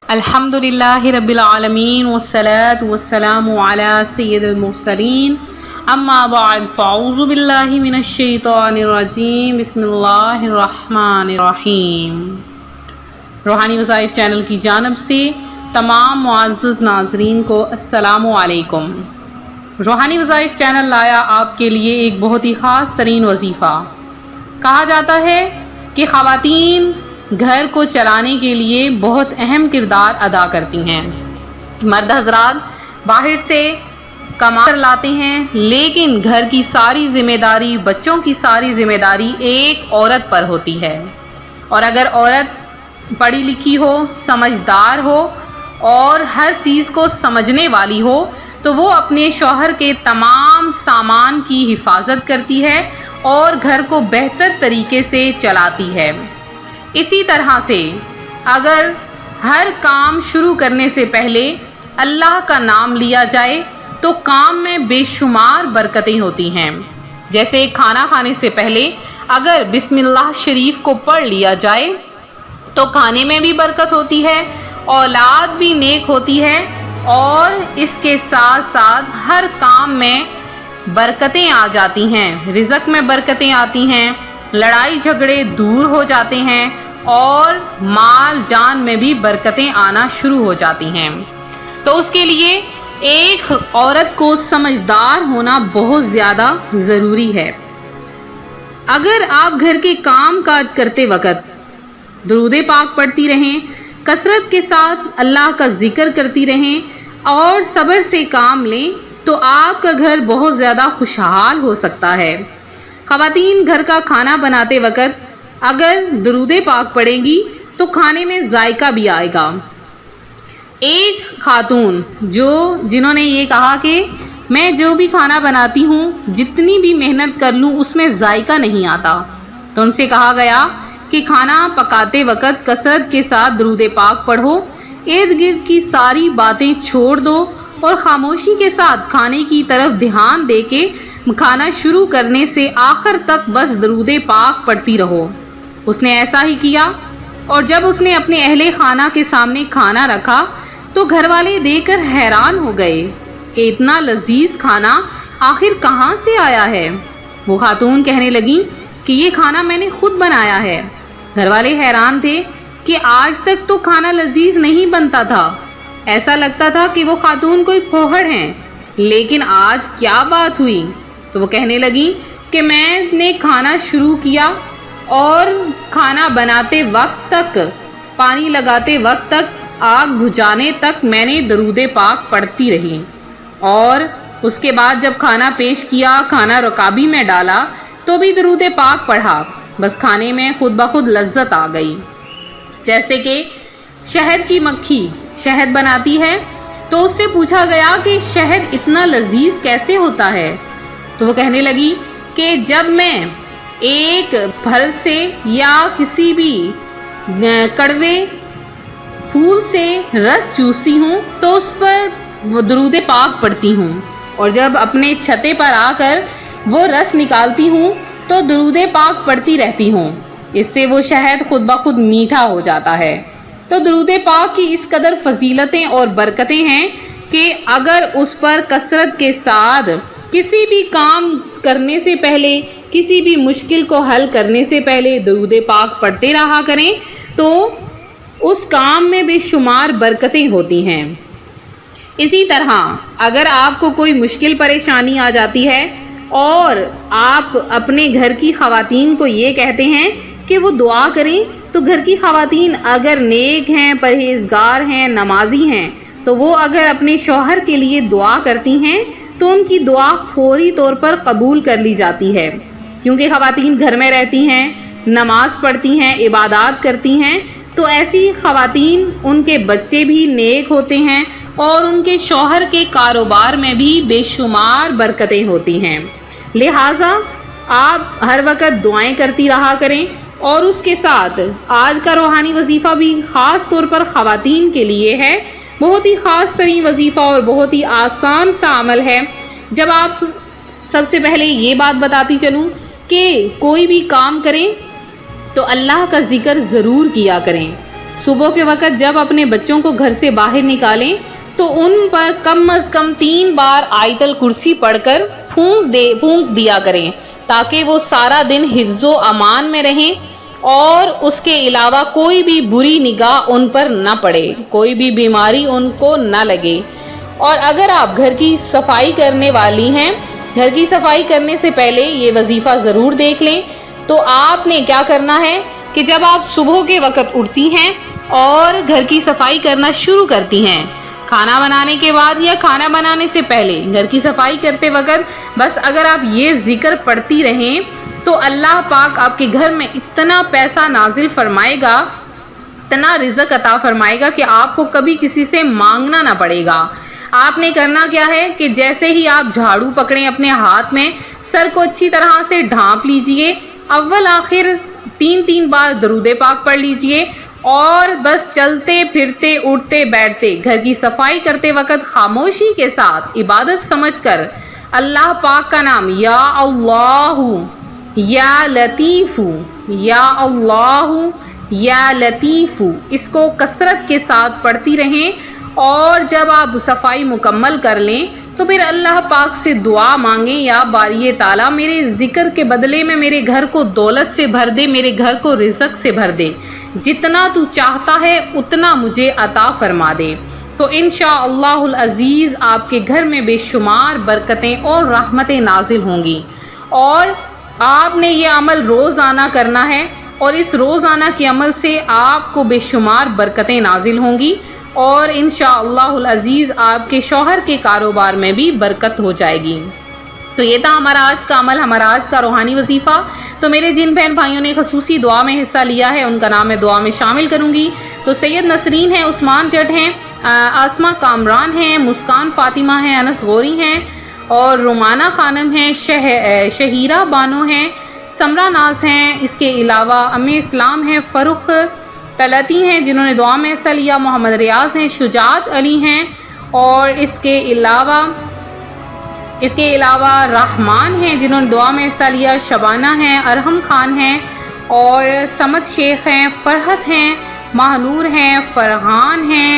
الحمدللہ رب العالمین والصلاة والسلام علی سید المرسلین اما بعد فاعوذ باللہ من الشیطان الرجیم بسم اللہ الرحمن الرحیم۔ روحانی وظائف چینل کی جانب سے تمام معزز ناظرین کو السلام علیکم۔ روحانی وظائف چینل لایا آپ کے لیے ایک بہت ہی خاص ترین وظیفہ۔ کہا جاتا ہے کہ خواتین گھر کو چلانے کے لیے بہت اہم کردار ادا کرتی ہیں۔ مرد حضرات باہر سے کما کر لاتے ہیں، لیکن گھر کی ساری ذمہ داری، بچوں کی ساری ذمہ داری ایک عورت پر ہوتی ہے۔ اور اگر عورت پڑھی لکھی ہو، سمجھدار ہو اور ہر چیز کو سمجھنے والی ہو تو وہ اپنے شوہر کے تمام سامان کی حفاظت کرتی ہے اور گھر کو بہتر طریقے سے چلاتی ہے۔ اسی طرح سے اگر ہر کام شروع کرنے سے پہلے اللہ کا نام لیا جائے تو کام میں بے شمار برکتیں ہوتی ہیں۔ جیسے کھانا کھانے سے پہلے اگر بسم اللہ شریف کو پڑھ لیا جائے تو کھانے میں بھی برکت ہوتی ہے، اولاد بھی نیک ہوتی ہے، اور اس کے ساتھ ساتھ ہر کام میں برکتیں آ جاتی ہیں، رزق میں برکتیں آتی ہیں، لڑائی جھگڑے دور ہو جاتے ہیں اور مال جان میں بھی برکتیں آنا شروع ہو جاتی ہیں۔ تو اس کے لیے ایک عورت کو سمجھدار ہونا بہت زیادہ ضروری ہے۔ اگر آپ گھر کے کام کاج کرتے وقت درود پاک پڑھتی رہیں، کثرت کے ساتھ اللہ کا ذکر کرتی رہیں اور صبر سے کام لیں تو آپ کا گھر بہت زیادہ خوشحال ہو سکتا ہے۔ خواتین گھر کا کھانا بناتے وقت اگر درود پاک پڑھیں گی تو کھانے میں ذائقہ بھی آئے گا۔ ایک خاتون جنہوں نے یہ کہا کہ میں جو بھی کھانا بناتی ہوں، جتنی بھی محنت کر لوں اس میں ذائقہ نہیں آتا، تو ان سے کہا گیا کہ کھانا پکاتے وقت کثرت کے ساتھ درود پاک پڑھو، ارد گرد کی ساری باتیں چھوڑ دو اور خاموشی کے ساتھ کھانے کی طرف دھیان دے کے کھانا شروع کرنے سے آخر تک بس درود پاک پڑھتی رہو۔ اس نے ایسا ہی کیا، اور جب اس نے اپنے اہل خانہ کے سامنے کھانا رکھا تو گھر والے دیکھ کر حیران ہو گئے کہ اتنا لذیذ کھانا آخر کہاں سے آیا ہے۔ وہ خاتون کہنے لگی کہ یہ کھانا میں نے خود بنایا ہے۔ گھر والے حیران تھے کہ آج تک تو کھانا لذیذ نہیں بنتا تھا، ایسا لگتا تھا کہ وہ خاتون کوئی پھوہڑ ہیں، لیکن آج کیا بات ہوئی؟ تو وہ کہنے لگی کہ میں نے کھانا شروع کیا اور کھانا بناتے وقت تک، پانی لگاتے وقت تک، آگ بجھانے تک میں نے درود پاک پڑھتی رہی، اور اس کے بعد جب کھانا پیش کیا، کھانا رکابی میں ڈالا تو بھی درود پاک پڑھا، بس کھانے میں خود بخود لذت آ گئی۔ جیسے کہ شہد کی مکھی شہد بناتی ہے تو اس سے پوچھا گیا کہ شہد اتنا لذیذ کیسے ہوتا ہے؟ تو وہ کہنے لگی کہ جب میں ایک پھل سے یا کسی بھی کڑوے پھول سے رس چوستی ہوں تو اس پر وہ درود پاک پڑھتی ہوں، اور جب اپنے چھتے پر آ کر وہ رس نکالتی ہوں تو درود پاک پڑھتی رہتی ہوں، اس سے وہ شہد خود بخود میٹھا ہو جاتا ہے۔ تو درود پاک کی اس قدر فضیلتیں اور برکتیں ہیں کہ اگر اس پر کثرت کے ساتھ کسی بھی کام کرنے سے پہلے، کسی بھی مشکل کو حل کرنے سے پہلے درود پاک پڑھتے رہا کریں تو اس کام میں بے شمار برکتیں ہوتی ہیں۔ اسی طرح اگر آپ کو کوئی مشکل پریشانی آ جاتی ہے اور آپ اپنے گھر کی خواتین کو یہ کہتے ہیں کہ وہ دعا کریں، تو گھر کی خواتین اگر نیک ہیں، پرہیزگار ہیں، نمازی ہیں، تو وہ اگر اپنے شوہر کے لیے دعا کرتی ہیں تو ان کی دعا فوری طور پر قبول کر لی جاتی ہے، کیونکہ خواتین گھر میں رہتی ہیں، نماز پڑھتی ہیں، عبادات کرتی ہیں، تو ایسی خواتین ان کے بچے بھی نیک ہوتے ہیں اور ان کے شوہر کے کاروبار میں بھی بے شمار برکتیں ہوتی ہیں۔ لہٰذا آپ ہر وقت دعائیں کرتی رہا کریں، اور اس کے ساتھ آج کا روحانی وظیفہ بھی خاص طور پر خواتین کے لیے ہے، بہت ہی خاص ترین وظیفہ اور بہت ہی آسان سا عمل ہے۔ جب آپ سب سے پہلے یہ بات بتاتی چلوں کہ کوئی بھی کام کریں تو اللہ کا ذکر ضرور کیا کریں، صبح کے وقت جب اپنے بچوں کو گھر سے باہر نکالیں تو ان پر کم از کم 3 بار آیت الکرسی پڑھ کر پھونک دیا کریں تاکہ وہ سارا دن حفظ و امان میں رہیں اور اس کے علاوہ کوئی بھی بری نگاہ ان پر نہ پڑے، کوئی بھی بیماری ان کو نہ لگے۔ اور اگر آپ گھر کی صفائی کرنے والی ہیں، گھر کی صفائی کرنے سے پہلے یہ وظیفہ ضرور دیکھ لیں۔ تو آپ نے کیا کرنا ہے کہ جب آپ صبح کے وقت اٹھتی ہیں اور گھر کی صفائی کرنا شروع کرتی ہیں، کھانا بنانے کے بعد یا کھانا بنانے سے پہلے گھر کی صفائی کرتے وقت بس اگر آپ یہ ذکر پڑھتی رہیں تو اللہ پاک آپ کے گھر میں اتنا پیسہ نازل فرمائے گا، اتنا رزق عطا فرمائے گا کہ آپ کو کبھی کسی سے مانگنا نہ پڑے گا۔ آپ نے کرنا کیا ہے کہ جیسے ہی آپ جھاڑو پکڑیں اپنے ہاتھ میں، سر کو اچھی طرح سے ڈھانپ لیجئے، اول آخر 3 بار درود پاک پڑھ لیجئے اور بس چلتے پھرتے اٹھتے بیٹھتے گھر کی صفائی کرتے وقت خاموشی کے ساتھ عبادت سمجھ کر اللہ پاک کا نام یا اللہ یا لطیف یا اللہ یا لطیف اس کو کثرت کے ساتھ پڑھتی رہیں، اور جب آپ صفائی مکمل کر لیں تو پھر اللہ پاک سے دعا مانگیں، یا باری تعالیٰ میرے ذکر کے بدلے میں میرے گھر کو دولت سے بھر دے، میرے گھر کو رزق سے بھر دے، جتنا تو چاہتا ہے اتنا مجھے عطا فرما دے۔ تو انشاءاللہ العزیز آپ کے گھر میں بے شمار برکتیں اور رحمتیں نازل ہوں گی، اور آپ نے یہ عمل روزانہ کرنا ہے، اور اس روزانہ کے عمل سے آپ کو بے شمار برکتیں نازل ہوں گی، اور انشاءاللہ العزیز آپ کے شوہر کے کاروبار میں بھی برکت ہو جائے گی۔ تو یہ تھا ہمارا آج کا عمل، ہمارا آج کا روحانی وظیفہ۔ تو میرے جن بہن بھائیوں نے خصوصی دعا میں حصہ لیا ہے ان کا نام میں دعا میں شامل کروں گی۔ تو سید نسرین ہیں، عثمان جٹ ہیں، آسمہ کامران ہیں، مسکان فاطمہ ہیں، انس غوری ہیں، اور رومانہ خانم ہیں، شہیرہ بانو ہیں، سمرہ ناز ہیں، اس کے علاوہ ام اسلام ہیں، فروخ طلعتی ہیں جنہوں نے دعا میں حصہ لیا، محمد ریاض ہیں، شجاعت علی ہیں، اور اس کے علاوہ رحمان ہیں جنہوں نے دعا میں حصہ لیا، شبانہ ہیں، ارحم خان ہیں، اور سمد شیخ ہیں، فرحت ہیں، مہنور ہیں، فرحان ہیں،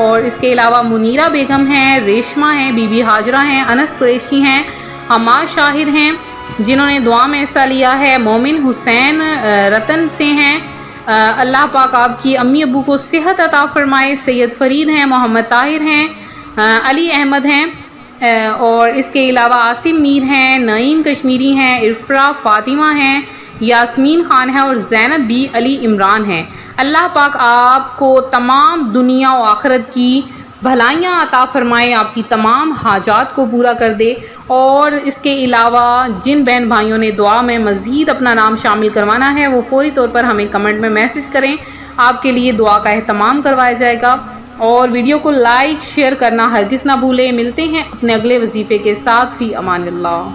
اور اس کے علاوہ منیرہ بیگم ہیں، ریشمہ ہیں، بی بی ہاجرہ ہیں، انس قریشی ہیں، حماد شاہد ہیں جنہوں نے دعا میں حصہ لیا ہے، مومن حسین رتن سے ہیں، اللہ پاک آپ کی امی ابو کو صحت عطا فرمائے، سید فرید ہیں، محمد طاہر ہیں، علی احمد ہیں، اور اس کے علاوہ عاصم میر ہیں، نعیم کشمیری ہیں، ارفرا فاطمہ ہیں، یاسمین خان ہے، اور زینب بی علی عمران ہیں۔ اللہ پاک آپ کو تمام دنیا و آخرت کی بھلائیاں عطا فرمائے، آپ کی تمام حاجات کو پورا کر دے، اور اس کے علاوہ جن بہن بھائیوں نے دعا میں مزید اپنا نام شامل کروانا ہے وہ فوری طور پر ہمیں کمنٹ میں میسج کریں، آپ کے لیے دعا کا اہتمام کروایا جائے گا، اور ویڈیو کو لائک شیئر کرنا ہرگز نہ بھولیں۔ ملتے ہیں اپنے اگلے وظیفے کے ساتھ، فی امان اللہ۔